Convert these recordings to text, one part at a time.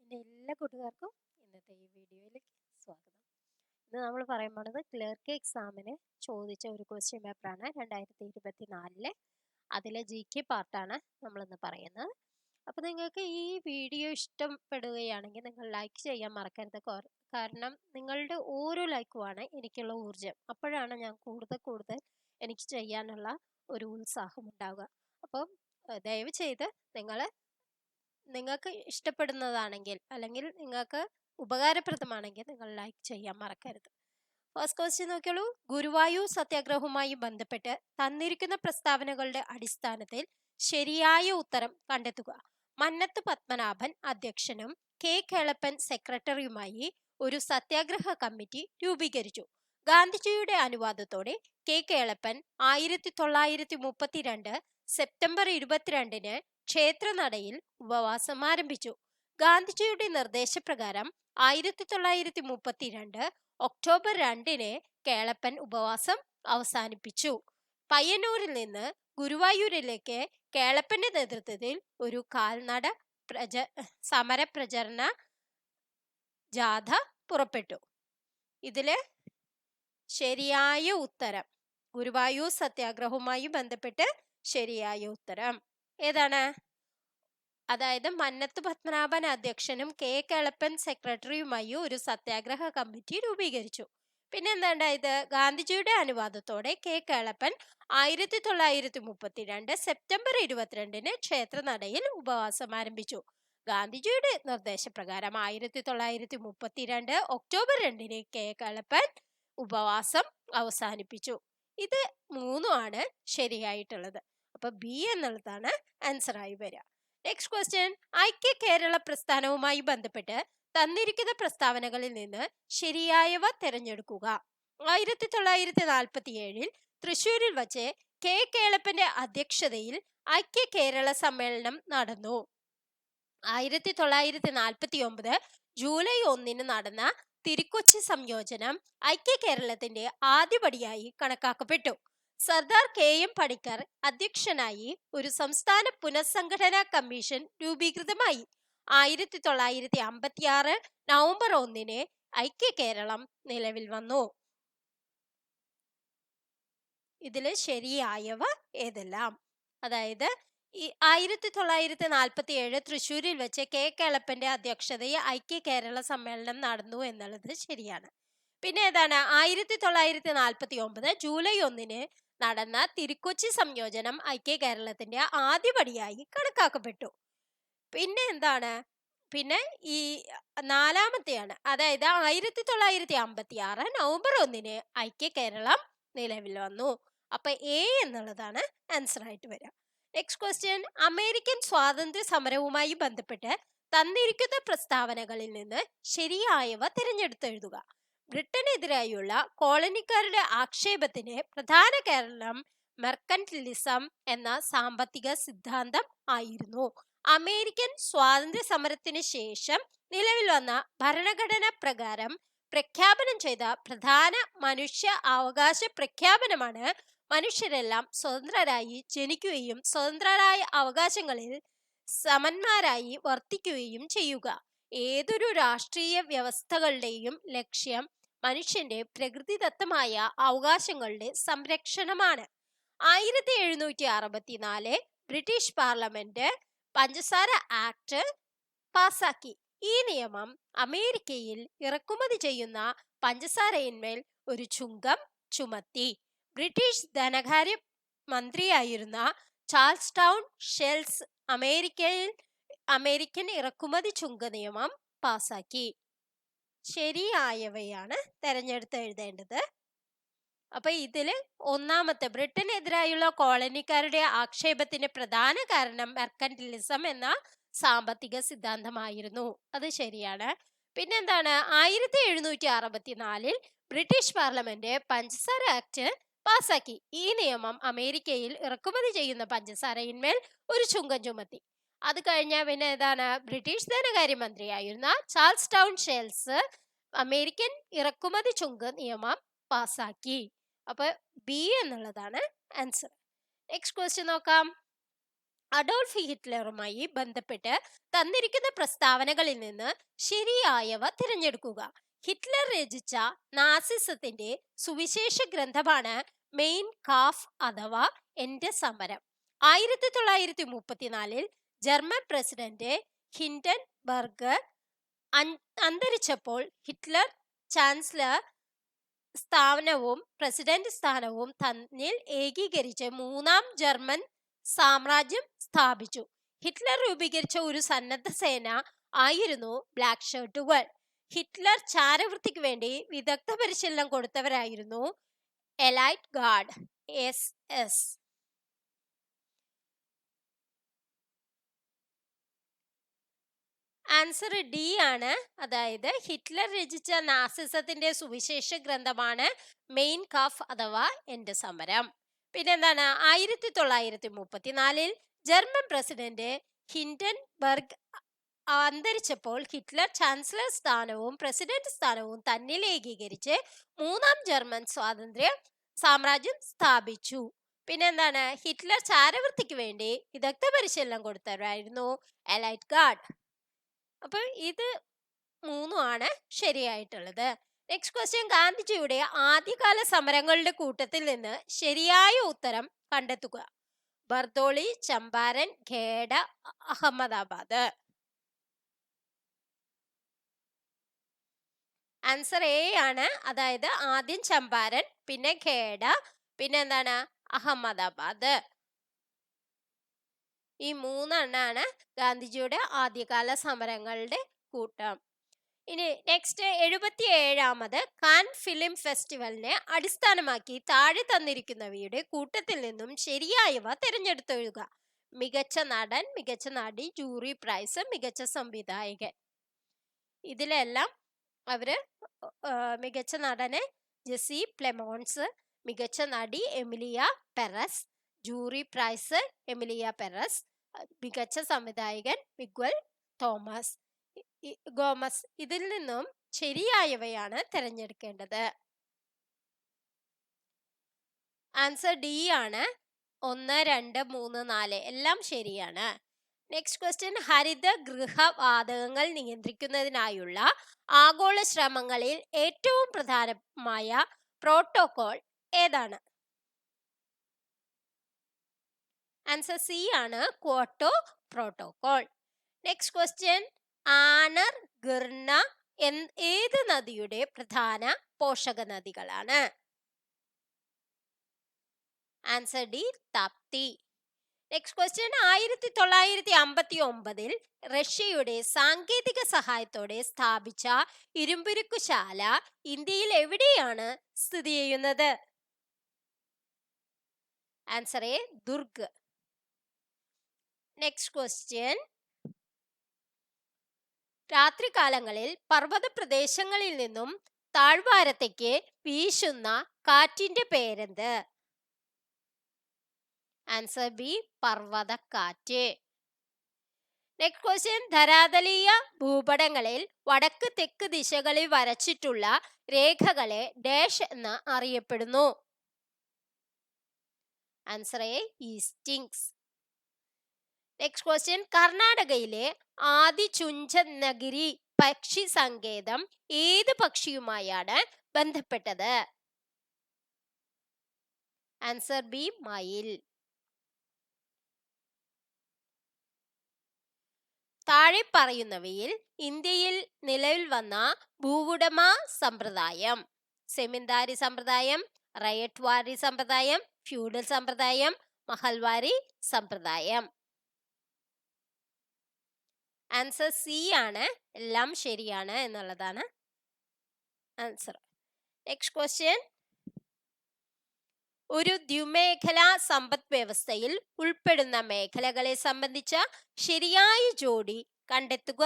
എൻ്റെ എല്ലാ കൂട്ടുകാർക്കും ഇന്നത്തെ ഈ വീഡിയോയിലേക്ക് സ്വാഗതം. ഇന്ന് നമ്മൾ പറയാൻ പോണത് ക്ലർക്ക് എക്സാമിന് ചോദിച്ച ഒരു ക്വസ്റ്റ്യൻ പേപ്പറാണ് 2024. അതിലെ GK പാർട്ടാണ് നമ്മളിന്ന് പറയുന്നത്. അപ്പോൾ നിങ്ങൾക്ക് ഈ വീഡിയോ ഇഷ്ടപ്പെടുകയാണെങ്കിൽ നിങ്ങൾ ലൈക്ക് ചെയ്യാൻ മറക്കരുത്. കാരണം നിങ്ങളുടെ ഓരോ ലൈക്കുമാണ് എനിക്കുള്ള ഊർജം. അപ്പോഴാണ് ഞാൻ കൂടുതൽ എനിക്ക് ചെയ്യാനുള്ള ഒരു ഉത്സാഹം ഉണ്ടാവുക. അപ്പം ദയവ് ചെയ്ത് നിങ്ങൾക്ക് ഇഷ്ടപ്പെടുന്നതാണെങ്കിൽ അല്ലെങ്കിൽ നിങ്ങൾക്ക് ഉപകാരപ്രദമാണെങ്കിൽ നിങ്ങൾ ലൈക്ക് ചെയ്യാൻ മറക്കരുത്. ഫസ്റ്റ് ക്വസ്റ്റ്യൻ നോക്കിയോളൂ. ഗുരുവായൂർ സത്യാഗ്രഹവുമായി ബന്ധപ്പെട്ട് തന്നിരിക്കുന്ന പ്രസ്താവനകളുടെ അടിസ്ഥാനത്തിൽ ശരിയായ ഉത്തരം കണ്ടെത്തുക. മന്നത്ത് പത്മനാഭൻ അധ്യക്ഷനും കേളപ്പൻ സെക്രട്ടറിയുമായി ഒരു സത്യാഗ്രഹ കമ്മിറ്റി രൂപീകരിച്ചു. ഗാന്ധിജിയുടെ അനുവാദത്തോടെ കേളപ്പൻ 1932 സെപ്റ്റംബർ 22 ക്ഷേത്രനടയിൽ ഉപവാസം ആരംഭിച്ചു. ഗാന്ധിജിയുടെ നിർദ്ദേശപ്രകാരം 1932 ഒക്ടോബർ 2 കേളപ്പൻ ഉപവാസം അവസാനിപ്പിച്ചു. പയ്യന്നൂരിൽ നിന്ന് ഗുരുവായൂരിലേക്ക് കേളപ്പന്റെ നേതൃത്വത്തിൽ ഒരു കാൽനട സമര പ്രചരണ ജാഥ പുറപ്പെട്ടു. ഇതില് ശരിയായ ഉത്തരം ഗുരുവായൂർ സത്യാഗ്രഹവുമായി ബന്ധപ്പെട്ട് ശരിയായ ഉത്തരം ഏതാണ്? അതായത് മന്നത്ത് പത്മനാഭൻ അധ്യക്ഷനും കേളപ്പൻ സെക്രട്ടറിയുമായി ഒരു സത്യാഗ്രഹ കമ്മിറ്റി രൂപീകരിച്ചു. പിന്നെ എന്താണ്ടായത്? ഗാന്ധിജിയുടെ അനുവാദത്തോടെ കേളപ്പൻ 1932 സെപ്റ്റംബർ 22 ക്ഷേത്രനടയിൽ ഉപവാസം ആരംഭിച്ചു. ഗാന്ധിജിയുടെ നിർദ്ദേശപ്രകാരം 1932 ഒക്ടോബർ 2 കേളപ്പൻ ഉപവാസം അവസാനിപ്പിച്ചു. ഇത് മൂന്നുമാണ് ശരിയായിട്ടുള്ളത്. അപ്പൊ ബി എന്നുള്ളതാണ് ആൻസർ ആയി വരിക. Next question. ഐക്യ കേരള പ്രസ്ഥാനവുമായി ബന്ധപ്പെട്ട് തന്നിരിക്കുന്ന പ്രസ്താവനകളിൽ നിന്ന് ശരിയായവ തിരഞ്ഞെടുക്കുക. 1947 തൃശ്ശൂരിൽ വച്ച് കേളപ്പന്റെ അധ്യക്ഷതയിൽ ഐക്യ കേരള സമ്മേളനം നടന്നു. 1949 ജൂലൈ 1 നടന്ന തിരുക്കൊച്ചി സംയോജനം ഐക്യ കേരളത്തിന്റെ ആദ്യപടിയായി കണക്കാക്കപ്പെട്ടു. സർദാർ KM പണിക്കർ അധ്യക്ഷനായി ഒരു സംസ്ഥാന പുനഃസംഘടനാ കമ്മീഷൻ രൂപീകൃതമായി. 1956 നവംബർ 1 ഐക്യ കേരളം നിലവിൽ വന്നു. ഇതില് ശരിയായവ ഏതെല്ലാം? അതായത് 1947 തൃശ്ശൂരിൽ വെച്ച് കേളപ്പന്റെ അധ്യക്ഷതയിൽ ഐക്യ കേരള സമ്മേളനം നടന്നു എന്നുള്ളത് ശരിയാണ്. പിന്നെ ഏതാണ്? 1949 ജൂലൈ 1 നടന്ന തിരുക്കൊച്ചി സംയോജനം ഐക്യ കേരളത്തിന്റെ ആദ്യപടിയായി കണക്കാക്കപ്പെട്ടു. പിന്നെ എന്താണ്? പിന്നെ ഈ നാലാമത്തെയാണ്. അതായത് 1956 നവംബർ 1 ഐക്യ കേരളം നിലവിൽ വന്നു. അപ്പൊ എ എന്നുള്ളതാണ് ആൻസർ ആയിട്ട് വരിക. Next question. അമേരിക്കൻ സ്വാതന്ത്ര്യ സമരവുമായി ബന്ധപ്പെട്ട് തന്നിരിക്കുന്ന പ്രസ്താവനകളിൽ നിന്ന് ശരിയായവ തിരഞ്ഞെടുത്തെഴുതുക. ബ്രിട്ടനെതിരായുള്ള കോളനിക്കാരുടെ ആക്ഷേപത്തിന് പ്രധാന കാരണം മെർക്കന്റിലിസം എന്ന സാമ്പത്തിക സിദ്ധാന്തം ആയിരുന്നു. അമേരിക്കൻ സ്വാതന്ത്ര്യ സമരത്തിന് ശേഷം നിലവിൽ വന്ന ഭരണഘടന പ്രകാരം പ്രഖ്യാപനം ചെയ്ത പ്രധാന മനുഷ്യ അവകാശ പ്രഖ്യാപനമാണ് മനുഷ്യരെല്ലാം സ്വതന്ത്രരായി ജനിക്കുകയും സ്വതന്ത്രരായ അവകാശങ്ങളിൽ സമന്മാരായി വർത്തിക്കുകയും ചെയ്യുക. ഏതൊരു രാഷ്ട്രീയ വ്യവസ്ഥകളുടെയും ലക്ഷ്യം മനുഷ്യന്റെ പ്രകൃതിദത്തമായ അവകാശങ്ങളുടെ സംരക്ഷണമാണ്. 1764 ബ്രിട്ടീഷ് പാർലമെന്റ് പഞ്ചസാര ആക്ട് പാസാക്കി. ഈ നിയമം അമേരിക്കയിൽ ഇറക്കുമതി ചെയ്യുന്ന പഞ്ചസാരയിന്മേൽ ഒരു ചുങ്കം ചുമത്തി. ബ്രിട്ടീഷ് ധനകാര്യ മന്ത്രിയായിരുന്ന ചാൾസ് ടൗൺ ഷെൽസ് അമേരിക്കൻ ഇറക്കുമതി ചുങ്ക നിയമം പാസാക്കി. ശരിയായവയാണ് തെരഞ്ഞെടുത്ത് എഴുതേണ്ടത്. അപ്പൊ ഇതില് ഒന്നാമത്തെ ബ്രിട്ടനെതിരായുള്ള കോളനിക്കാരുടെ ആക്ഷേപത്തിന് പ്രധാന കാരണം മെർക്കന്റിലിസം എന്ന സാമ്പത്തിക സിദ്ധാന്തമായിരുന്നു. അത് ശരിയാണ്. പിന്നെന്താണ്? 1764 ബ്രിട്ടീഷ് പാർലമെന്റ് പഞ്ചസാര ആക്ട് പാസാക്കി. ഈ നിയമം അമേരിക്കയിൽ ഇറക്കുമതി ചെയ്യുന്ന പഞ്ചസാരയിന്മേൽ ഒരു ചുങ്കം ചുമത്തി. അത് കഴിഞ്ഞ പിന്നെ ഏതാണ്? ബ്രിട്ടീഷ് ധനകാര്യമന്ത്രിയായിരുന്ന ചാൾസ് ടൗൺ ഷെൽസ് അമേരിക്കൻ ഇറക്കുമതി ചുങ്ക നിയമം പാസാക്കി. അപ്പൊ ബി എന്നുള്ളതാണ് ആൻസർ. നെക്സ്റ്റ് ക്വസ്റ്റ്യൻ നോക്കാം. അഡോൾഫ് ഹിറ്റ്ലറുമായി ബന്ധപ്പെട്ട് തന്നിരിക്കുന്ന പ്രസ്താവനകളിൽ നിന്ന് ശരിയായവ തിരഞ്ഞെടുക്കുക. ഹിറ്റ്ലർ രചിച്ച നാസിസത്തിന്റെ സുവിശേഷ ഗ്രന്ഥമാണ് മെയിൻ കാഫ് അഥവാ എന്റെ സമരം. 1934 ജർമ്മൻ പ്രസിഡന്റ് ഹിൻഡൻബർഗ് അന്തരിച്ചപ്പോൾ ഹിറ്റ്ലർ ചാൻസലർ സ്ഥാനവും പ്രസിഡന്റ് സ്ഥാനവും തന്നിൽ ഏകീകരിച്ച് മൂന്നാം ജർമ്മൻ സാമ്രാജ്യം സ്ഥാപിച്ചു. ഹിറ്റ്ലർ രൂപീകരിച്ച ഒരു സന്നദ്ധ സേന ആയിരുന്നു ബ്ലാക്ക് ഷർട്ടുകൾ. ഹിറ്റ്ലർ ചാരവൃത്തിക്ക് വേണ്ടി വിദഗ്ധ പരിശീലനം കൊടുത്തവരായിരുന്നു elite guard SS. Answer D ആണ്. അതായത് ഹിറ്റ്ലർ രചിച്ച നാസിസത്തിന്റെ സുവിശേഷ ഗ്രന്ഥമാണ് മെയിൻ കാഫ് അഥവാ എന്റെ സമരം. പിന്നെന്താണ്, 1934 ജർമ്മൻ പ്രസിഡന്റ് ഹിൻഡൻബർഗ് അന്തരിച്ചപ്പോൾ ഹിറ്റ്ലർ ചാൻസലർ സ്ഥാനവും പ്രസിഡന്റ് സ്ഥാനവും തന്നിൽ ഏകീകരിച്ച് മൂന്നാം ജർമ്മൻ സ്വാതന്ത്ര്യ സാമ്രാജ്യം സ്ഥാപിച്ചു. പിന്നെന്താണ്, ഹിറ്റ്ലർ ചാരവൃത്തിക്ക് വേണ്ടി വിദഗ്ധ പരിശീലനം കൊടുത്തവരായിരുന്നു എലൈറ്റ് ഗാർഡ്. അപ്പൊ ഇത് മൂന്നുമാണ് ശരിയായിട്ടുള്ളത്. നെക്സ്റ്റ് ക്വസ്റ്റ്യൻ, ഗാന്ധിജിയുടെ ആദ്യകാല സമരങ്ങളുടെ കൂട്ടത്തിൽ നിന്ന് ശരിയായ ഉത്തരം കണ്ടെത്തുക. ബർദോളി, ചമ്പാരൻ, ഖേഡ, അഹമ്മദാബാദ്. ആൻസർ എ ആണ്. അതായത് ആദ്യം ചമ്പാരൻ, പിന്നെ ഖേഡ, പിന്നെ എന്താണ്, അഹമ്മദാബാദ്. ഈ മൂന്നെണ്ണാണ് ഗാന്ധിജിയുടെ ആദ്യകാല സമരങ്ങളുടെ കൂട്ടം. ഇനി നെക്സ്റ്റ്, 77ാമത് കാൻ ഫിലിം ഫെസ്റ്റിവലിനെ അടിസ്ഥാനമാക്കി താഴെ തന്നിരിക്കുന്നവയുടെ കൂട്ടത്തിൽ നിന്നും ശരിയായവ തിരഞ്ഞെടുത്തെഴുതുക. മികച്ച നടൻ, മികച്ച നടി, ജൂറി പ്രൈസ്, മികച്ച സംവിധായകൻ. ഇതിലെല്ലാം അവര് മികച്ച നടന് ജെസി പ്ലെമോൺസ്, മികച്ച നടി Emilia Peres, jury price Emilia Peres, മികച്ച സംവിധായകൻ മിഗ്വൽ ഗോമസ്. ഇതിൽ നിന്നും ശരിയായവയാണ് തിരഞ്ഞെടുക്കേണ്ടത്. ആൻസർ ഡി ആണ്. 1, 2, 3, 4 എല്ലാം ശരിയാണ്. നെക്സ്റ്റ് ക്വസ്റ്റ്യൻ, ഹരിത ഗൃഹവാതകങ്ങൾ നിയന്ത്രിക്കുന്നതിനായുള്ള ആഗോള ശ്രമങ്ങളിൽ ഏറ്റവും പ്രധാനമായ പ്രോട്ടോകോൾ ഏതാണ്? ആൻസർ സി ആണ്, Kyoto protocol. Next question, Aner, Girna ഏത് നദിയുടെ പ്രധാന പോഷക നദികളാണ്? Answer D, Tapti. Next question, 1959 റഷ്യയുടെ സാങ്കേതിക സഹായത്തോടെ സ്ഥാപിച്ച ഇരുമ്പുരുക്കുശാല ഇന്ത്യയിൽ എവിടെയാണ് സ്ഥിതി ചെയ്യുന്നത്? Answer A, Durg. Next question, രാത്രികാലങ്ങളിൽ പർവ്വത പ്രദേശങ്ങളിൽ നിന്നും താഴ്വാരത്തേക്ക് വീശുന്ന കാറ്റിന്റെ പേരെന്ത്? ആൻസർ ബി, പർവ്വതക്കാറ്റ്. നെക്സ്റ്റ് ക്വസ്റ്റ്യൻ, ധരാതലീയ ഭൂപടങ്ങളിൽ വടക്ക് തെക്ക് ദിശകളിൽ വരച്ചിട്ടുള്ള രേഖകളെ ഡാഷ് എന്ന് അറിയപ്പെടുന്നു? Answer A, eastings. Next question, കർണാടകയിലെ ആദിചുഞ്ചനഗിരി പക്ഷി സങ്കേതം ഏത് പക്ഷിയുമായാണ് ബന്ധപ്പെട്ടത്? ആൻസർ ബി, മയിൽ. താഴെ പറയുന്നവയിൽ ഇന്ത്യയിൽ നിലവിൽ വന്ന ഭൂവുടമ സമ്പ്രദായം: സെമിന്ദാരി സമ്പ്രദായം, റയട്ട്വാരി സമ്പ്രദായം, ഫ്യൂഡൽ സമ്പ്രദായം, മഹൽവാരി സമ്പ്രദായം. ആൻസർ സി ആണ്, എല്ലാം ശരിയാണ് എന്നുള്ളതാണ് ആൻസർ. നെക്സ്റ്റ് ക്വസ്റ്റ്യൻ, ഒരു ദ്വിമേഖലാ സമ്പദ് വ്യവസ്ഥയിൽ ഉൾപ്പെടുന്ന മേഖലകളെ സംബന്ധിച്ച ശരിയായ ജോഡി കണ്ടെത്തുക.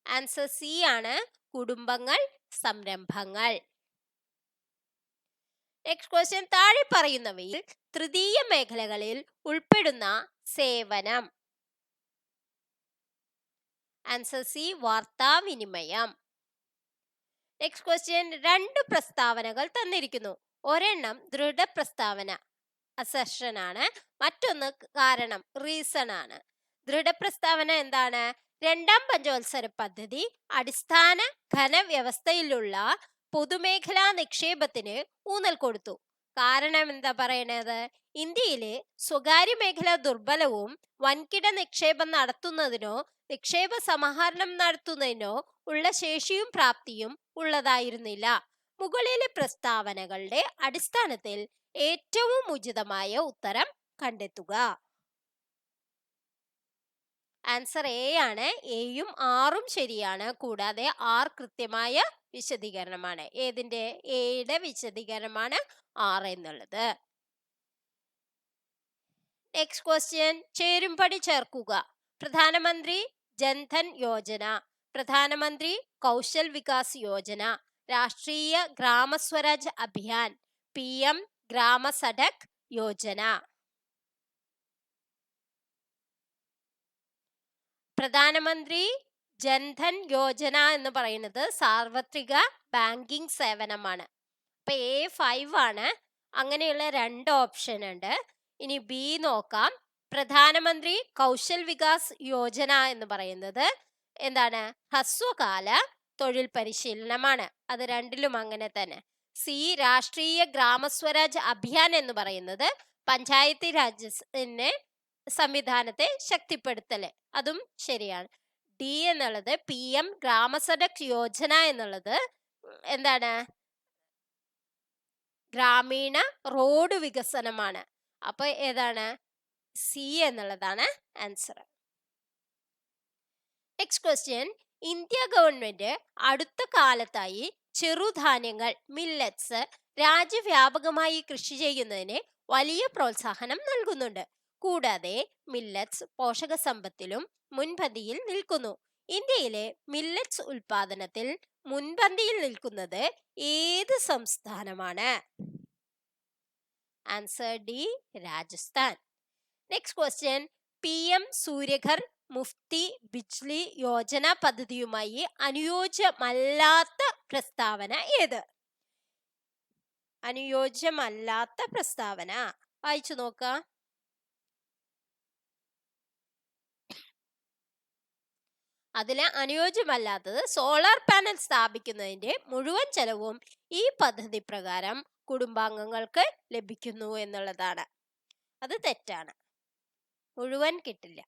ആൻസർ സി ആണ്, കുടുംബങ്ങൾ, സംരംഭങ്ങൾ. നെക്സ്റ്റ് ക്വസ്റ്റ്യൻ, താഴെ പറയുന്നവയിൽ തൃതീയ മേഖലകളിൽ ഉൾപ്പെടുന്ന സേവനം. ആൻസർ സി, വാർത്താവിനിമയം. നെക്സ്റ്റ് ക്വസ്റ്റ്യൻ, 2 പ്രസ്താവനകൾ തന്നിരിക്കുന്നു. ഒരെണ്ണം ദൃഢ പ്രസ്താവന, അസർഷൻ ആണ്. മറ്റൊന്ന് കാരണം റീസൺ ആണ്. ദൃഢപ്രസ്താവന എന്താണ്? രണ്ടാം പഞ്ചവത്സര പദ്ധതി അടിസ്ഥാന ഘനവ്യവസ്ഥയിലുള്ള പൊതുമേഖലാ നിക്ഷേപത്തിന് ഊന്നൽ കൊടുത്തു. കാരണം എന്താ പറയണത്? ഇന്ത്യയിലെ സ്വകാര്യ മേഖല ദുർബലവും വൻകിട നിക്ഷേപം നടത്തുന്നതിനോ നിക്ഷേപ സമാഹരണം നടത്തുന്നതിനോ ഉള്ള ശേഷിയും പ്രാപ്തിയും ഉള്ളതായിരുന്നില്ല. മുകളിലെ പ്രസ്താവനകളുടെ അടിസ്ഥാനത്തിൽ ഏറ്റവും ഉചിതമായ ഉത്തരം കണ്ടെത്തുക. ആൻസർ എ ആണ്. എയും ആറും ശരിയാണ്. കൂടാതെ ആർ കൃത്യമായ വിശദീകരണമാണ്. ഏതിന്റെ? എയുടെ വിശദീകരണമാണ് ആർ എന്നുള്ളത്. നെക്സ്റ്റ് ക്വസ്റ്റ്യൻ, ചേരുംപടി ചേർക്കുക. പ്രധാനമന്ത്രി ജൻധൻ യോജന, പ്രധാനമന്ത്രി കൗശൽ വികാസ് യോജന, രാഷ്ട്രീയ ഗ്രാമസ്വരാജ് അഭിയാൻ, PM ഗ്രാമ സഡക് യോജന. പ്രധാനമന്ത്രി ജൻധൻ യോജന എന്ന് പറയുന്നത് സാർവത്രിക ബാങ്കിംഗ് സേവനമാണ്. അപ്പൊ A5 ആണ്. അങ്ങനെയുള്ള 2 ഓപ്ഷൻ ഉണ്ട്. ഇനി ബി നോക്കാം. പ്രധാനമന്ത്രി കൗശൽ വികാസ് യോജന എന്ന് പറയുന്നത് എന്താണ്? ഹ്രസ്വകാല തൊഴിൽ പരിശീലനമാണ്. അത് രണ്ടിലും അങ്ങനെ തന്നെ. സി രാഷ്ട്രീയ ഗ്രാമസ്വരാജ് അഭിയാൻ എന്ന് പറയുന്നത് പഞ്ചായത്തി രാജ് സംവിധാനത്തെ ശക്തിപ്പെടുത്തല്, അതും ശരിയാണ്. ഡി എന്നുള്ളത് PM ഗ്രാമസഡക് യോജന എന്നുള്ളത് എന്താണ്? ഗ്രാമീണ റോഡ് വികസനമാണ്. അപ്പൊ ഏതാണ്? സി എന്നുള്ളതാണ് answer. Next question, India government അടുത്ത കാലത്തായി ചെറുധാന്യങ്ങൾ മില്ലറ്റ്സ് രാജ്യവ്യാപകമായി കൃഷി ചെയ്യുന്നതിന് വലിയ പ്രോത്സാഹനം നൽകുന്നുണ്ട്. കൂടാതെ മില്ലറ്റ്സ് പോഷക സമ്പത്തിലും മുൻപന്തിയിൽ നിൽക്കുന്നു. ഇന്ത്യയിലെ മില്ലറ്റ്സ് ഉൽപാദനത്തിൽ മുൻപന്തിയിൽ നിൽക്കുന്നത് ഏത് സംസ്ഥാനമാണ്? Answer D, Rajasthan. Next question, PM Surya Ghar Mufti Bijli Yojana പദ്ധതിയുമായി അനുയോജ്യമല്ലാത്ത പ്രസ്താവന ഏത്? അനുയോജ്യമല്ലാത്ത പ്രസ്താവന വായിച്ചു നോക്കാം. അതിലെ അനുയോജ്യമല്ലാത്തത് സോളാർ പാനൽ സ്ഥാപിക്കുന്നതിന്റെ മുഴുവൻ ചെലവും ഈ പദ്ധതി പ്രകാരം കുടുംബാംഗങ്ങൾക്ക് ലഭിക്കുന്നു എന്നുള്ളതാണ്. അത് തെറ്റാണ്, മുഴുവൻ കിട്ടില്ല.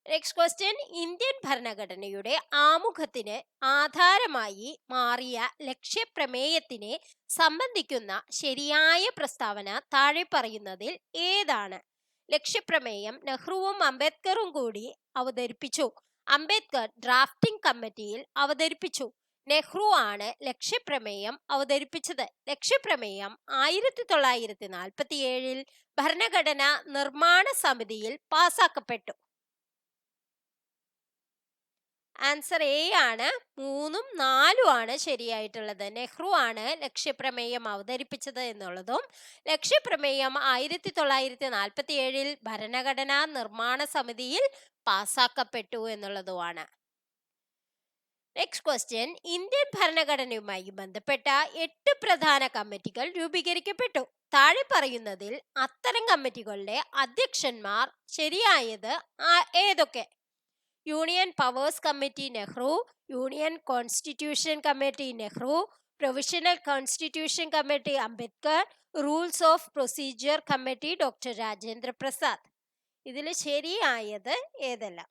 നെക്സ്റ്റ് ക്വസ്റ്റ്യൻ, ഇന്ത്യൻ ഭരണഘടനയുടെ ആമുഖത്തിന് ആധാരമായി മാറിയ ലക്ഷ്യപ്രമേയത്തിനെ സംബന്ധിക്കുന്ന ശരിയായ പ്രസ്താവന താഴെ പറയുന്നതിൽ ഏതാണ്? ലക്ഷ്യപ്രമേയം നെഹ്റുവും അംബേദ്കറും കൂടി അവതരിപ്പിച്ചു. അംബേദ്കർ ഡ്രാഫ്റ്റിംഗ് കമ്മിറ്റിയിൽ അവതരിപ്പിച്ചു. നെഹ്റു ആണ് ലക്ഷ്യപ്രമേയം അവതരിപ്പിച്ചത്. ലക്ഷ്യപ്രമേയം 1947 ഭരണഘടനാ നിർമ്മാണ സമിതിയിൽ പാസാക്കപ്പെട്ടു. ആൻസർ എ ആണ്. 3ഉം 4ഉം ആണ് ശരിയായിട്ടുള്ളത്. നെഹ്റു ആണ് ലക്ഷ്യപ്രമേയം അവതരിപ്പിച്ചത് എന്നുള്ളതും ലക്ഷ്യപ്രമേയം 1947 ഭരണഘടനാ നിർമ്മാണ സമിതിയിൽ പാസാക്കപ്പെട്ടു എന്നുള്ളതുമാണ്. നെക്സ്റ്റ് ക്വസ്റ്റ്യൻ, ഇന്ത്യൻ ഭരണഘടനയുമായി ബന്ധപ്പെട്ട 8 പ്രധാന കമ്മിറ്റികൾ രൂപീകരിക്കപ്പെട്ടു. താഴെ പറയുന്നതിൽ അത്തരം കമ്മിറ്റികളുടെ അധ്യക്ഷന്മാർ ശരിയായത് ഏതൊക്കെ? Union powers committee Nehru, union constitution committee Nehru, provisional constitution committee Ambedkar, rules of procedure committee doctor Rajendra Prasad. ഇതിൽ ശരിയായത് ഏതെല്ലാം?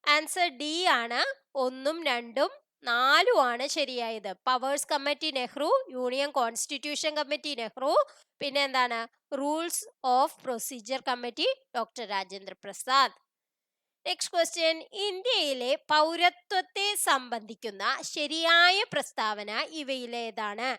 ആൻസർ ഡി ആണ്. 1ഉം 2ഉം 4ഉം ആണ് ശരിയായത്. Powers committee Nehru, union constitution committee Nehru, പിന്നെ എന്താണ്? Rules of procedure committee doctor Rajendra Prasad. Next question, ഇന്ത്യയിലെ പൗരത്വത്തെ സംബന്ധിക്കുന്ന ശരിയായ പ്രസ്താവന ഇവയിലേതാണ്?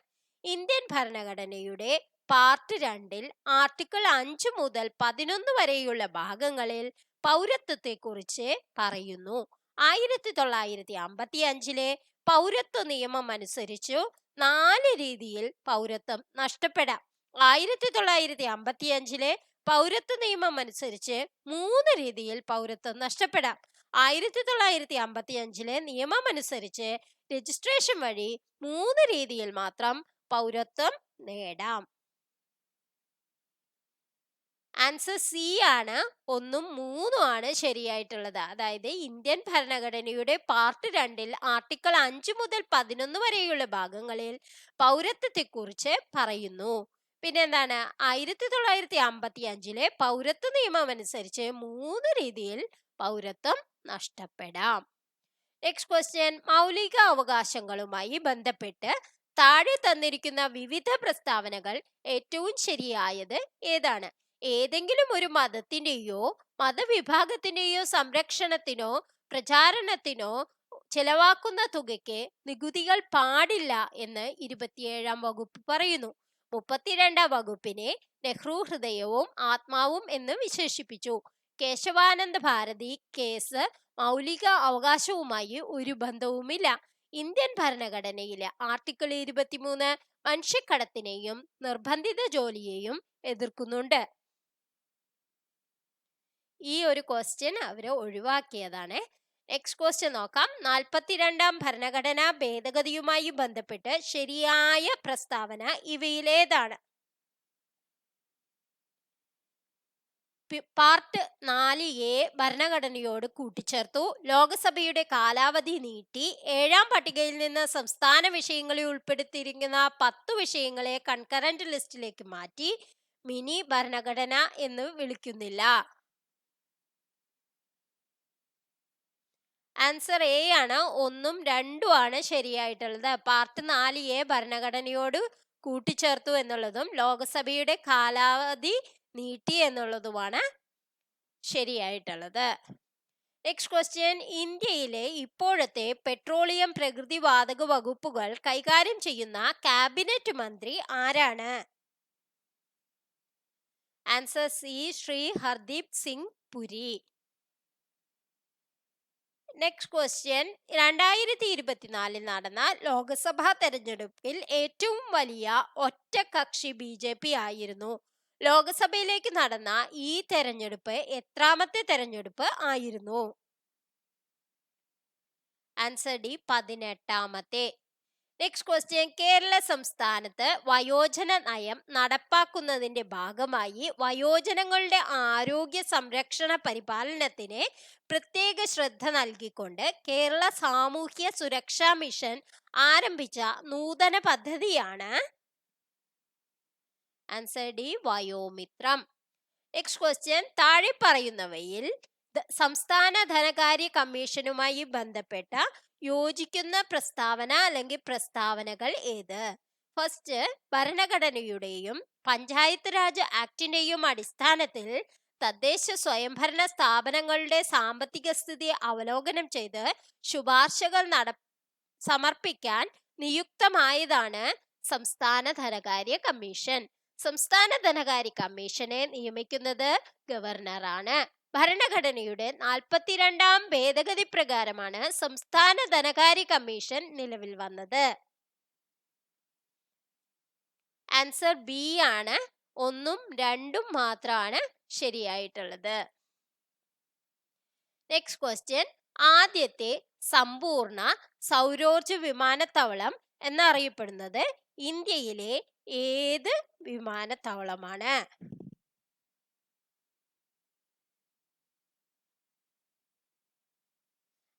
ഇന്ത്യൻ ഭരണഘടനയുടെ പാർട്ട് 2 ആർട്ടിക്കിൾ 5 മുതൽ 11 വരെയുള്ള ഭാഗങ്ങളിൽ പൗരത്വത്തെക്കുറിച്ച് പറയുന്നു. 1955 പൗരത്വ നിയമം അനുസരിച്ചു 4 രീതിയിൽ പൗരത്വം നഷ്ടപ്പെടാം. 1955 പൗരത്വ നിയമം അനുസരിച്ച് 3 രീതിയിൽ പൗരത്വം നഷ്ടപ്പെടാം. 1955 നിയമം അനുസരിച്ച് രജിസ്ട്രേഷൻ വഴി 3 രീതിയിൽ മാത്രം പൗരത്വം നേടാം. ആൻസർ സി ആണ്. 1ഉം 3ഉം ആണ് ശരിയായിട്ടുള്ളത്. അതായത് ഇന്ത്യൻ ഭരണഘടനയുടെ പാർട്ട് 2-ൽ ആർട്ടിക്കിൾ 5 മുതൽ 11 വരെയുള്ള ഭാഗങ്ങളിൽ പൗരത്വത്തെക്കുറിച്ച് പറയുന്നു. പിന്നെ എന്താണ്, 1955-ലെ പൗരത്വ നിയമം അനുസരിച്ച് 3 രീതിയിൽ പൗരത്വം നഷ്ടപ്പെടാം. നെക്സ്റ്റ് ക്വസ്റ്റ്യൻ, മൗലിക അവകാശങ്ങളുമായി ബന്ധപ്പെട്ട് താഴെ തന്നിരിക്കുന്ന വിവിധ പ്രസ്താവനകൾ ഏറ്റവും ശരിയായത് ഏതാണ്? ഏതെങ്കിലും ഒരു മതത്തിന്റെയോ മതവിഭാഗത്തിന്റെയോ സംരക്ഷണത്തിനോ പ്രചാരണത്തിനോ ചെലവാക്കുന്ന തുകയ്ക്ക് നികുതികൾ പാടില്ല എന്ന് 27-ാം വകുപ്പ് പറയുന്നു. 32-ാം വകുപ്പിനെ നെഹ്റു ഹൃദയവും ആത്മാവും എന്ന് വിശേഷിപ്പിച്ചു. കേശവാനന്ദ ഭാരതി കേസ് മൗലിക അവകാശവുമായി ഒരു ബന്ധവുമില്ല. ഇന്ത്യൻ ഭരണഘടനയിലെ ആർട്ടിക്കിൾ 23 മനുഷ്യക്കടത്തിനെയും നിർബന്ധിത ജോലിയെയും എതിർക്കുന്നുണ്ട്. ഈ ഒരു ക്വസ്റ്റ്യൻ അവര് ഒഴിവാക്കിയതാണ്. നെക്സ്റ്റ് ക്വസ്റ്റ്യൻ നോക്കാം. 42-ാം ഭരണഘടനാ ഭേദഗതിയുമായി ബന്ധപ്പെട്ട് ശരിയായ പ്രസ്താവന ഇവയിലേതാണ്? പാർട്ട് 4A ഭരണഘടനയോട് കൂട്ടിച്ചേർത്തു. ലോകസഭയുടെ കാലാവധി നീട്ടി. 7-ാം പട്ടികയിൽ നിന്ന് സംസ്ഥാന വിഷയങ്ങളിൽ ഉൾപ്പെടുത്തിയിരിക്കുന്ന 10 വിഷയങ്ങളെ കൺകറന്റ് ലിസ്റ്റിലേക്ക് മാറ്റി. മിനി ഭരണഘടന എന്ന് വിളിക്കുന്നില്ല. ആൻസർ എ ആണ്. 1ഉം 2ഉം ആണ് ശരിയായിട്ടുള്ളത്. പാർട്ട് 4A ഭരണഘടനയോട് കൂട്ടിച്ചേർത്തു എന്നുള്ളതും ലോകസഭയുടെ കാലാവധി നീട്ടി എന്നുള്ളതുമാണ് ശരിയായിട്ടുള്ളത്. നെക്സ്റ്റ് ക്വസ്റ്റ്യൻ, ഇന്ത്യയിലെ ഇപ്പോഴത്തെ പെട്രോളിയം പ്രകൃതിവാതക വകുപ്പുകൾ കൈകാര്യം ചെയ്യുന്ന ക്യാബിനറ്റ് മന്ത്രി ആരാണ്? Answer C, Shri Hardeep Singh Puri. Next question, 2024-ൽ നടന്ന ലോക്സഭാ തെരഞ്ഞെടുപ്പിൽ ഏറ്റവും വലിയ ഒറ്റകക്ഷി BJP ആയിരുന്നു. ലോക്സഭയിലേക്ക് നടന്ന ഈ തെരഞ്ഞെടുപ്പ് എത്രാമത്തെ തെരഞ്ഞെടുപ്പ് ആയിരുന്നു? ആൻസർ ഡി, 18ാമത്തെ. നെക്സ്റ്റ് ക്വസ്റ്റ്യൻ, കേരള സംസ്ഥാനത്ത് വയോജന നയം നടപ്പാക്കുന്നതിന്റെ ഭാഗമായി വയോജനങ്ങളുടെ ആരോഗ്യ സംരക്ഷണ പരിപാലനത്തിന് പ്രത്യേക ശ്രദ്ധ നൽകിക്കൊണ്ട് കേരള സാമൂഹ്യ സുരക്ഷാ മിഷൻ ആരംഭിച്ച നൂതന പദ്ധതിയാണ്? Answer D, Vayomithram. Next question, താഴെ പറയുന്നവയിൽ സംസ്ഥാന ധനകാര്യ കമ്മീഷനുമായി ബന്ധപ്പെട്ട യോജിക്കുന്ന പ്രസ്താവന അല്ലെങ്കിൽ പ്രസ്താവനകൾ ഏത്? ഫസ്റ്റ്, ഭരണഘടനയുടെയും പഞ്ചായത്ത് രാജ് ആക്ടിന്റെയും അടിസ്ഥാനത്തിൽ തദ്ദേശ സ്വയംഭരണ സ്ഥാപനങ്ങളുടെ സാമ്പത്തിക സ്ഥിതി അവലോകനം ചെയ്ത് ശുപാർശകൾ സമർപ്പിക്കാൻ നിയുക്തമായതാണ് സംസ്ഥാന ധനകാര്യ കമ്മീഷൻ. സംസ്ഥാന ധനകാര്യ കമ്മീഷനെ നിയമിക്കുന്നത് ഗവർണറാണ്. ഭരണഘടനയുടെ 42-ാം ഭേദഗതി പ്രകാരമാണ് സംസ്ഥാന ധനകാര്യ കമ്മീഷൻ നിലവിൽ വന്നത്. ആൻസർ ബി ആണ്. 1ഉം 2ഉം മാത്രമാണ് ശരിയായിട്ടുള്ളത്. നെക്സ്റ്റ് ക്വസ്റ്റ്യൻ, ആദ്യത്തെ സമ്പൂർണ്ണ സൗരോർജ വിമാനത്താവളം എന്നറിയപ്പെടുന്നത് ഇന്ത്യയിലെ ഏത് വിമാനത്താവളമാണ്?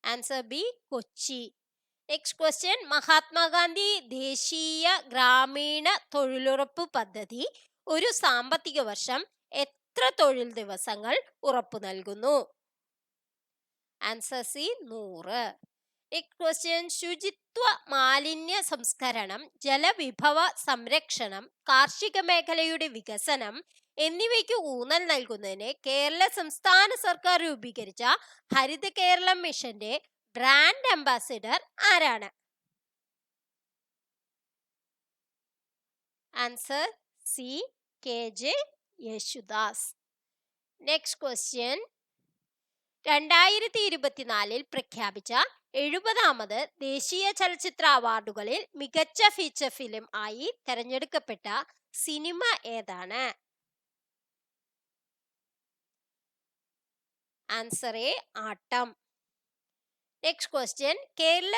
Answer B, Kochi. Next question, Mahatma Gandhi ദേശീയ ഗ്രാമീണ തൊഴിലുറപ്പ് പദ്ധതി ഒരു സാമ്പത്തിക വർഷം എത്ര തൊഴിൽ ദിവസങ്ങൾ ഉറപ്പു നൽകുന്നു? Answer C, 100. നെക്സ്റ്റ് ക്വസ്റ്റ്യൻ, ശുചിത്വ മാലിന്യ സംസ്കരണം, ജലവിഭവ സംരക്ഷണം, കാർഷിക മേഖലയുടെ വികസനം എന്നിവയ്ക്ക് ഊന്നൽ നൽകുന്നതിന് കേരള സംസ്ഥാന സർക്കാർ രൂപീകരിച്ച ഹരിത കേരളം മിഷന്റെ ബ്രാൻഡ് അംബാസിഡർ ആരാണ്? Answer C, KJ Yesudas. Next question, 2024-ൽ പ്രഖ്യാപിച്ച 70ാമത് ദേശീയ ചലച്ചിത്ര അവാർഡുകളിൽ മികച്ച ഫീച്ചർ ഫിലിം ആയി തെരഞ്ഞെടുക്കപ്പെട്ട സിനിമ ഏതാണ്? Answer A, Aattam. Next question, Kerala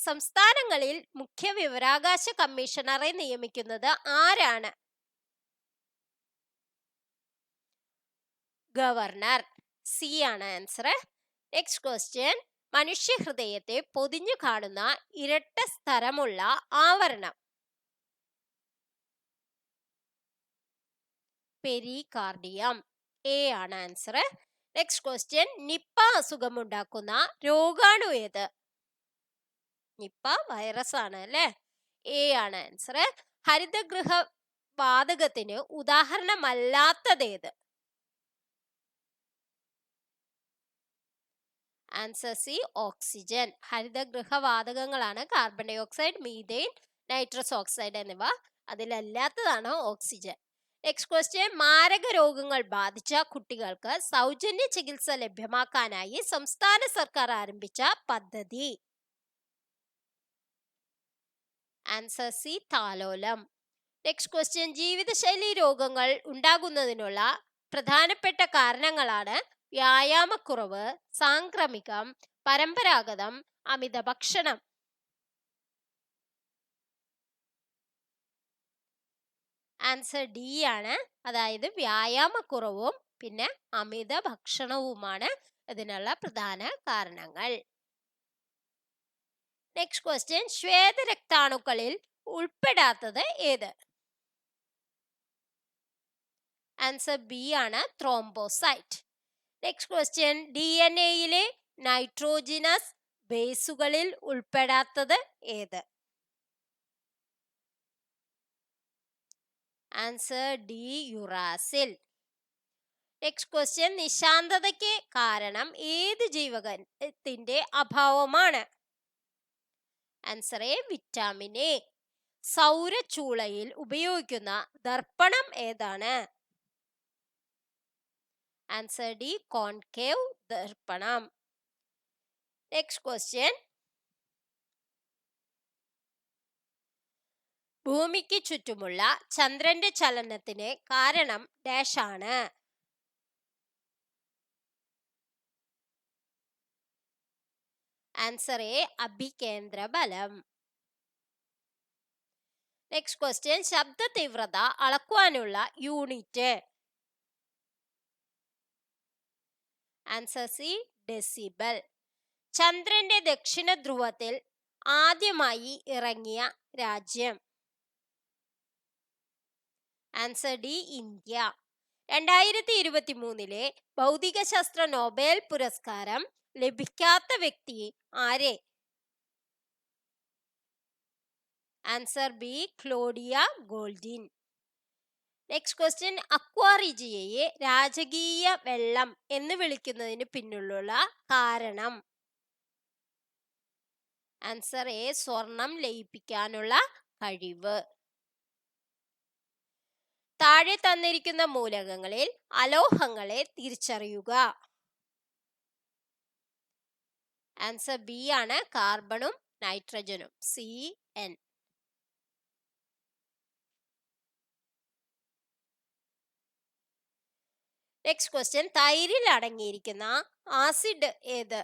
സംസ്ഥാനങ്ങളിൽ മുഖ്യ വിവരാവകാശ കമ്മീഷണറെ നിയമിക്കുന്നത് ആരാണ്? ഗവർണർ. സി ആണ് ആൻസർ. നെക്സ്റ്റ് ക്വസ്റ്റ്യൻ, മനുഷ്യ ഹൃദയത്തെ പൊതിഞ്ഞു കാണുന്ന ഇരട്ട സ്ഥലമുള്ള ആവരണം. പെരികാർഡിയം. എ ആണ് ആൻസർ. നെക്സ്റ്റ് ക്വസ്റ്റ്യൻ, നിപ്പ അസുഖമുണ്ടാക്കുന്ന രോഗാണു ഏത്? നിപ്പ വൈറസ് ആണ് അല്ലേ? എ ആണ് ആൻസർ. ഹരിതഗൃഹ വാതകത്തിന് ഉദാഹരണമല്ലാത്തതേത്? Answer C, oxygen. ഹരിതഗൃഹവാതകങ്ങളാണ് carbon dioxide, methane, nitrous oxide എന്നിവ. അതിലല്ലാത്തതാണ് ഓക്സിജൻ. നെക്സ്റ്റ് ക്വസ്റ്റ്യൻ, മാരക രോഗങ്ങൾ ബാധിച്ച കുട്ടികൾക്ക് സൗജന്യ ചികിത്സ ലഭ്യമാക്കാനായി സംസ്ഥാന സർക്കാർ ആരംഭിച്ച പദ്ധതി. ആൻസർ സി, താലോലം. നെക്സ്റ്റ് ക്വസ്റ്റ്യൻ, ജീവിതശൈലി രോഗങ്ങൾ ഉണ്ടാകുന്നതിനുള്ള പ്രധാനപ്പെട്ട കാരണങ്ങളാണ് വ്യായാമക്കുറവ്, സാംക്രമികം, പരമ്പരാഗതം, അമിത ഭക്ഷണം. ആൻസർ ഡി ആണ്. അതായത് വ്യായാമക്കുറവും പിന്നെ അമിത ഭക്ഷണവുമാണ് ഇതിനുള്ള പ്രധാന കാരണങ്ങൾ. നെക്സ്റ്റ് ക്വസ്റ്റ്യൻ, ശ്വേതരക്താണുക്കളിൽ ഉൾപ്പെടാത്തത് ഏത്? ആൻസർ ബി ആണ്, ത്രോംബോസൈറ്റ്. നെക്സ്റ്റ് ക്വസ്റ്റ്യൻ, DNA-യിലെ നൈട്രോജിനസ് ബേസുകളിൽ ഉൾപ്പെടാത്തത് ഏത്? Answer D, uracil. Next question, നിശാന്തതയ്ക്ക് കാരണം ഏത് ജീവകത്തിന്റെ അഭാവമാണ്? Answer A, vitamin A. സൗരചൂളയിൽ ഉപയോഗിക്കുന്ന ദർപ്പണം ഏതാണ്? ആൻസർ ഡി, കോൺകേവ് ദർപ്പണം. നെക്സ്റ്റ് ക്വസ്റ്റ്യൻ, ഭൂമിക്ക് ചുറ്റുമുള്ള ചന്ദ്രന്റെ ചലനത്തിന് കാരണം ഡാഷ് ആണ്? ആൻസർ എ, അഭികേന്ദ്ര ബലം. നെക്സ്റ്റ് ക്വസ്റ്റ്യൻ, ശബ്ദ തീവ്രത അളക്കുവാനുള്ള യൂണിറ്റ്. Answer C, decibel. ചന്ദ്രന്റെ ദക്ഷിണ ധ്രുവത്തിൽ ആദ്യമായി ഇറങ്ങിയ രാജ്യം. Answer D, India. 2023 ഭൗതികശാസ്ത്ര നൊബേൽ പുരസ്കാരം ലഭിക്കാത്ത വ്യക്തി ആരെ? Answer B, Claudia Goldin. Next question, അക്വാറിജിയയെ രാജകീയ വെള്ളം എന്ന് വിളിക്കുന്നതിന് പിന്നിലുള്ള കാരണം? ആൻസർ എ, സ്വർണം ലയിപ്പിക്കാനുള്ള കഴിവ്. താഴെ തന്നിരിക്കുന്ന മൂലകങ്ങളിൽ അലോഹങ്ങളെ തിരിച്ചറിയുക. ആൻസർ ബി ആണ്, കാർബണും നൈട്രജനും, CN. നെക്സ്റ്റ് ക്വസ്റ്റ്യൻ, തൈരിൽ അടങ്ങിയിരിക്കുന്ന ആസിഡ് ഏത്?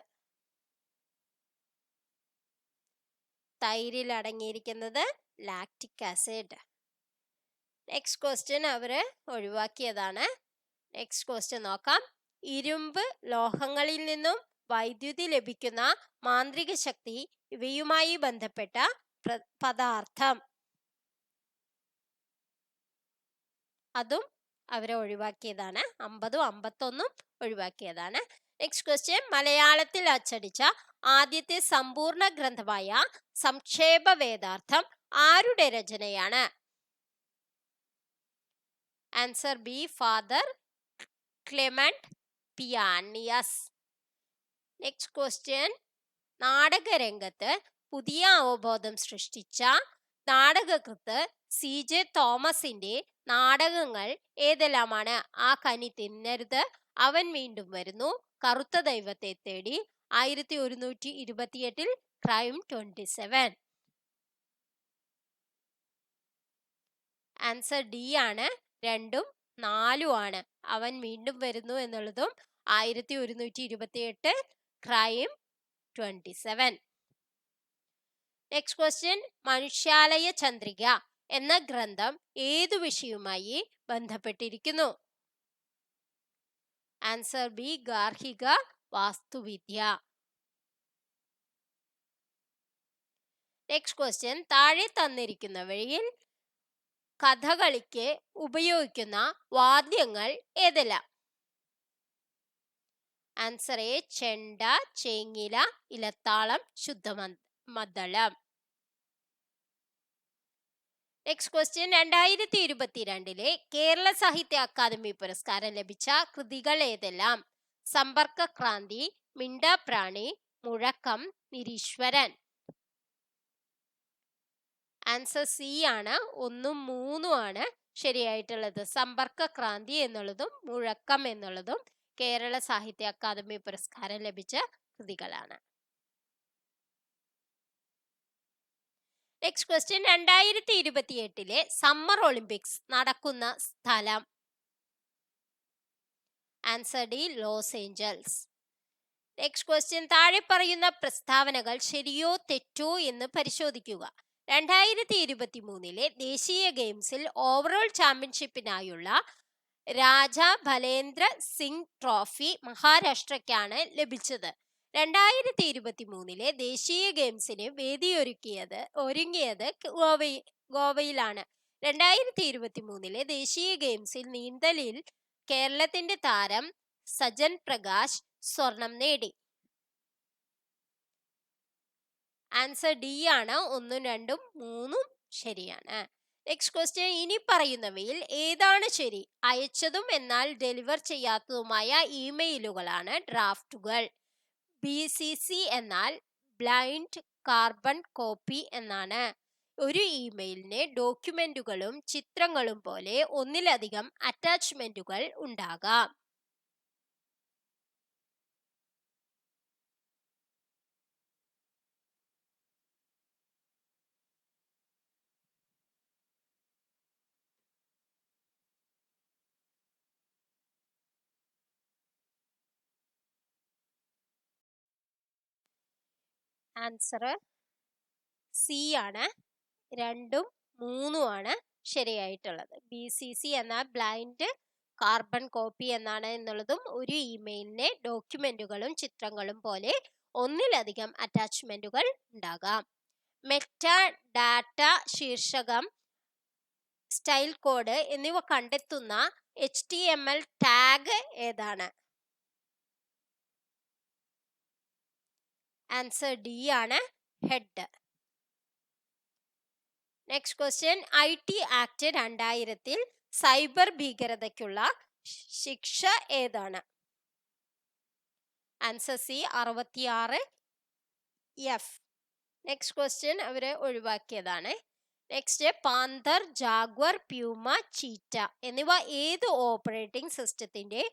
തൈരിൽ അടങ്ങിയിരിക്കുന്നത് ലാക്റ്റിക് ആസിഡ്. നെക്സ്റ്റ് ക്വസ്റ്റ്യൻ അവർ ഒഴിവാക്കിയതാണ്. നെക്സ്റ്റ് ക്വസ്റ്റ്യൻ നോക്കാം. ഇരുമ്പ് ലോഹങ്ങളിൽ നിന്നും വൈദ്യുതി ലഭിക്കുന്ന മാന്ത്രിക ശക്തി ഇവയുമായി ബന്ധപ്പെട്ട പദാർത്ഥം. അതും അവരെ ഒഴിവാക്കിയതാണ്. 50ഉം 51ഉം ഒഴിവാക്കിയതാണ്. നെക്സ്റ്റ് ക്വസ്റ്റ്യൻ, മലയാളത്തിൽ അച്ചടിച്ച ആദ്യത്തെ സമ്പൂർണ്ണ ഗ്രന്ഥമായ സംക്ഷേപ വേദാർത്ഥം ആരുടെ രചനയാണ്? Answer B, father Clement Pianius. Next question, നാടകരംഗത്ത് പുതിയ അവബോധം സൃഷ്ടിച്ച നാടകകൃത്ത് CJ തോമസിന്റെ നാടകങ്ങൾ ഏതെല്ലാമാണ്? ആ കനി തിന്നരുത്, അവൻ വീണ്ടും വരുന്നു, കറുത്ത ദൈവത്തെ തേടി, 1128 ക്രൈം 27. ആൻസർ ഡി ആണ്, 2ഉം 4ഉം ആണ്. അവൻ വീണ്ടും വരുന്നു എന്നുള്ളതും 1128 ക്രൈം 27. നെക്സ്റ്റ് ക്വസ്റ്റ്യൻ, മനുഷ്യാലയ ചന്ദ്രിക എന്ന ഗ്രന്ഥം ഏതു വിഷയവുമായി ബന്ധപ്പെട്ടിരിക്കുന്നു? ആൻസർ ബി ഗാർഹിക വാസ്തുവിദ്യ. നെക്സ്റ്റ് ക്വസ്റ്റ്യൻ, താഴെ തന്നിരിക്കുന്നവയിൽ കഥകളിക്ക് ഉപയോഗിക്കുന്ന വാദ്യങ്ങൾ ഏതെല്ലാം? ആൻസർ എ ചെണ്ട, ചേങ്ങില, ഇലത്താളം, ശുദ്ധമദ്ദളം. നെക്സ്റ്റ് ക്വസ്റ്റ്യൻ, 2022 കേരള സാഹിത്യ അക്കാദമി പുരസ്കാരം ലഭിച്ച കൃതികൾ ഏതെല്ലാം? സമ്പർക്കക്രാന്തി, മിണ്ടാപ്രാണി, മുഴക്കം, നിരീശ്വരൻ. ആൻസർ സി ആണ്, 1ഉം 3ഉം ആണ് ശരിയായിട്ടുള്ളത്. സമ്പർക്കക്രാന്തി എന്നുള്ളതും മുഴക്കം എന്നുള്ളതും കേരള സാഹിത്യ അക്കാദമി പുരസ്കാരം ലഭിച്ച കൃതികളാണ്. നെക്സ്റ്റ് ക്വസ്റ്റ്യൻ, 2028 സമ്മർ ഒളിമ്പിക്സ് നടക്കുന്ന സ്ഥലം? Answer D Los Angeles. Next question, താഴെ പറയുന്ന പ്രസ്താവനകൾ ശരിയോ തെറ്റോ എന്ന് പരിശോധിക്കുക. 2023 ദേശീയ ഗെയിംസിൽ ഓവറോൾ ചാമ്പ്യൻഷിപ്പിനായുള്ള രാജാ ഭലേന്ദ്ര സിംഗ് ട്രോഫി മഹാരാഷ്ട്രയ്ക്കാണ് ലഭിച്ചത്. 2023 ദേശീയ ഗെയിംസിന് ഒരുങ്ങിയത് ഗോവയിലാണ്. 2023 ദേശീയ ഗെയിംസിൽ നീന്തലിൽ കേരളത്തിന്റെ താരം സജൻ പ്രകാശ് സ്വർണം നേടി. ആൻസർ ഡി ആണ്, 1ഉം 2ഉം 3ഉം ശരിയാണ്. നെക്സ്റ്റ് ക്വസ്റ്റ്യൻ, ഇനി പറയുന്നവയിൽ ഏതാണ് ശരി? അയച്ചതും എന്നാൽ ഡെലിവർ ചെയ്യാത്തതുമായ ഇമെയിലുകളാണ് ഡ്രാഫ്റ്റുകൾ. BCC എന്നാൽ ബ്ലൈൻഡ് കാർബൺ കോപ്പി എന്നാണ്. ഒരു ഇമെയിലിന് ഡോക്യുമെന്റുകളും ചിത്രങ്ങളും പോലെ ഒന്നിലധികം അറ്റാച്ച്മെന്റുകൾ ഉണ്ടാകാം. ആൻസർ സി ആണ്, 2ഉം 3ഉം ആണ് ശരിയായിട്ടുള്ളത്. BCC എന്നാൽ ബ്ലൈൻഡ് കാർബൺ കോപ്പി എന്നാണ് എന്നുള്ളതും ഒരു ഇമെയിലിന് ഡോക്യുമെന്റുകളും ചിത്രങ്ങളും പോലെ ഒന്നിലധികം അറ്റാച്ച്മെന്റുകൾ ഉണ്ടാകാം. മെറ്റ ഡാറ്റ, ശീർഷകം, സ്റ്റൈൽ കോഡ് എന്നിവ കണ്ടെത്തുന്ന HTML ടാഗ് ഏതാണ്? ആൻസർ ഡി ആണ്, head. Next question, IT act 2000 cyber ഭീകരതയ്ക്കുള്ള ശിക്ഷ ഏതാണ്? Answer C 66F. Next question അവര് ഒഴിവാക്കിയതാണ്. Next, panther, jaguar, puma, cheetah എന്നിവ ഏത് ഓപ്പറേറ്റിംഗ് സിസ്റ്റത്തിന്റെ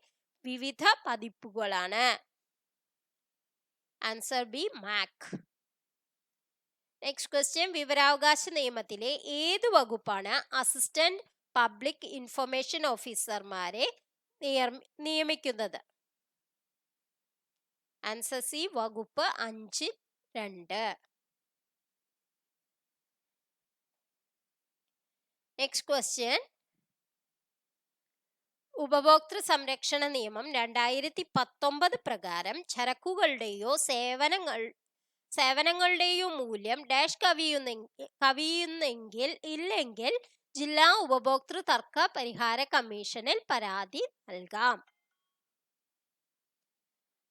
വിവിധ പതിപ്പുകളാണ്? Answer B Mac. Next question, വിവരാവകാശ നിയമത്തിലെ ഏത് വകുപ്പാണ് അസിസ്റ്റന്റ് പബ്ലിക് ഇൻഫർമേഷൻ ഓഫീസർമാരെ നിയമിക്കുന്നത്? ആൻസർ സി വകുപ്പ് 5(2). നെക്സ്റ്റ് ക്വസ്റ്റ്യൻ, ഉപഭോക്തൃ സംരക്ഷണ നിയമം 2019 പ്രകാരം ചരക്കുകളുടെയോ സേവനങ്ങളുടെയോ മൂല്യം ഡാഷ് കവിയുന്നെങ്കിൽ ഇല്ലെങ്കിൽ ജില്ലാ ഉപഭോക്തൃ തർക്ക പരിഹാര കമ്മീഷനിൽ പരാതി നൽകാം.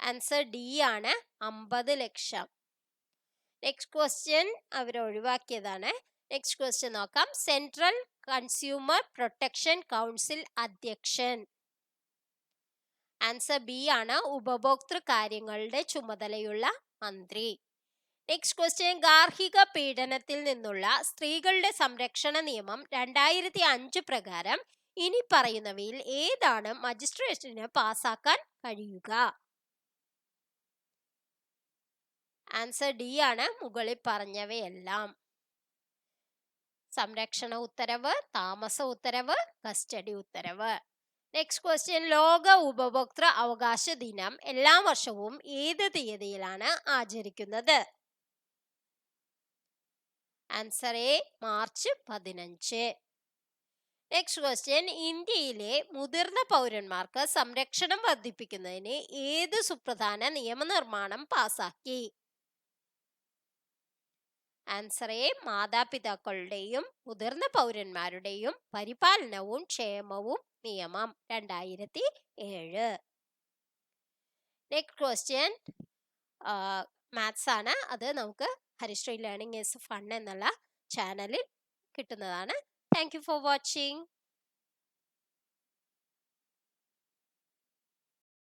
ആൻസർ ഡി ആണ്, 50 ലക്ഷം. നെക്സ്റ്റ് ക്വസ്റ്റ്യൻ അവർ ഒഴിവാക്കിയതാണ്. നെക്സ്റ്റ് ക്വസ്റ്റ്യൻ നോക്കാം. സെൻട്രൽ കൺസ്യൂമർ പ്രൊട്ടക്ഷൻ കൗൺസിൽ അധ്യക്ഷൻ? ആൻസർ ബി ആണ്, ഉപഭോക്തൃ കാര്യങ്ങളുടെ ചുമതലയുള്ള മന്ത്രി. നെക്സ്റ്റ് ക്വസ്റ്റ്യൻ, ഗാർഹിക പീഡനത്തിൽ നിന്നുള്ള സ്ത്രീകളുടെ സംരക്ഷണ നിയമം 2005 പ്രകാരം ഇനി പറയുന്നവയിൽ ഏതാണ് മജിസ്ട്രേറ്റിന് പാസാക്കാൻ കഴിയുക? ആൻസർ ഡി ആണ്, മുകളിൽ പറഞ്ഞവയെല്ലാം. സംരക്ഷണ ഉത്തരവ്, താമസ ഉത്തരവ്, കസ്റ്റഡി ഉത്തരവ്. നെക്സ്റ്റ് ക്വസ്റ്റ്യൻ, ലോക ഉപഭോക്തൃ അവകാശ ദിനം എല്ലാ വർഷവും ഏത് തീയതിയിലാണ് ആചരിക്കുന്നത്? Answer A March 15. Next question, ഇന്ത്യയിലെ മുതിർന്ന പൗരന്മാർക്ക് സംരക്ഷണം വർദ്ധിപ്പിക്കുന്നതിന് ഏത് സുപ്രധാന നിയമനിർമ്മാണം പാസാക്കി? ആൻസർ എ, മാതാപിതാക്കളുടെയും മുതിർന്ന പൗരന്മാരുടെയും പരിപാലനവും ക്ഷേമവും നിയമം 2007. നെക്സ്റ്റ് ക്വസ്റ്റ്യൻ മാത്സ് ആണ്. അത് നമുക്ക് ഹരിശ്രീ ലേണിംഗ് ഈസ് ഫൺ എന്നുള്ള ചാനലിൽ കിട്ടുന്നതാണ്. Thank you for watching.